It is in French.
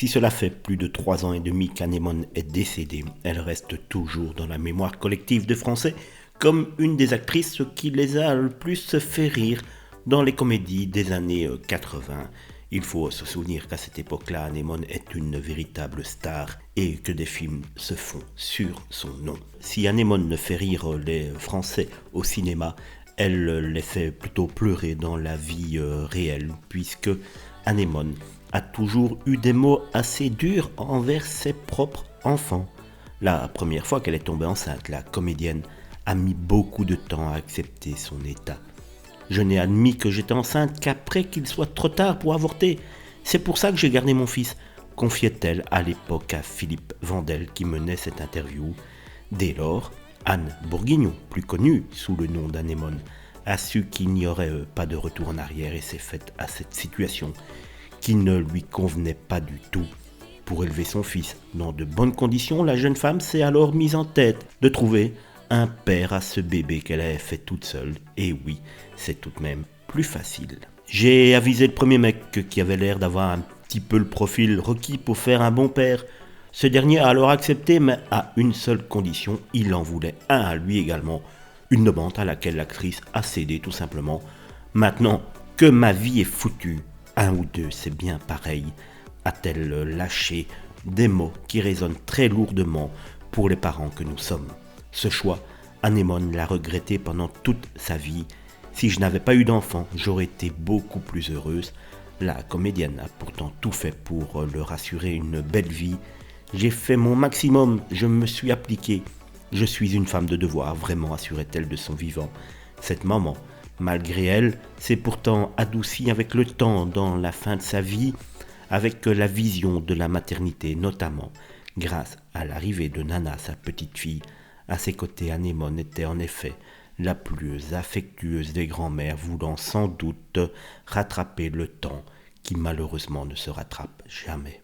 Si cela fait plus de 3 ans et demi qu'Anémone est décédée, elle reste toujours dans la mémoire collective des Français comme une des actrices qui les a le plus fait rire dans les comédies des années 80. Il faut se souvenir qu'à cette époque-là, Anémone est une véritable star et que des films se font sur son nom. Si Anémone ne fait rire les Français au cinéma, elle les fait plutôt pleurer dans la vie réelle, puisque Anémone a toujours eu des mots assez durs envers ses propres enfants. La première fois qu'elle est tombée enceinte, la comédienne a mis beaucoup de temps à accepter son état. Je n'ai admis que j'étais enceinte qu'après qu'il soit trop tard pour avorter. C'est pour ça que j'ai gardé mon fils, confiait-elle à l'époque à Philippe Vandel qui menait cette interview. Dès lors, Anne Bourguignon, plus connue sous le nom d'Anémone, a su qu'il n'y aurait pas de retour en arrière et s'est faite à cette situation qui ne lui convenait pas du tout. Pour élever son fils dans de bonnes conditions, la jeune femme s'est alors mise en tête de trouver un père à ce bébé qu'elle avait fait toute seule. Et oui, c'est tout de même plus facile. J'ai avisé le premier mec qui avait l'air d'avoir un petit peu le profil requis pour faire un bon père. Ce dernier a alors accepté, mais à une seule condition, il en voulait un à lui également. Une demande à laquelle l'actrice a cédé tout simplement. Maintenant que ma vie est foutue, un ou deux, c'est bien pareil, a-t-elle lâché des mots qui résonnent très lourdement pour les parents que nous sommes. Ce choix, Anémone l'a regretté pendant toute sa vie. Si je n'avais pas eu d'enfant, j'aurais été beaucoup plus heureuse. La comédienne a pourtant tout fait pour leur assurer une belle vie. J'ai fait mon maximum, je me suis appliquée. Je suis une femme de devoir, vraiment, assurait-elle de son vivant. Cette maman, malgré elle, s'est pourtant adoucie avec le temps dans la fin de sa vie, avec la vision de la maternité, notamment grâce à l'arrivée de Nana, sa petite fille. À ses côtés, Anémone était en effet la plus affectueuse des grands-mères, voulant sans doute rattraper le temps qui malheureusement ne se rattrape jamais.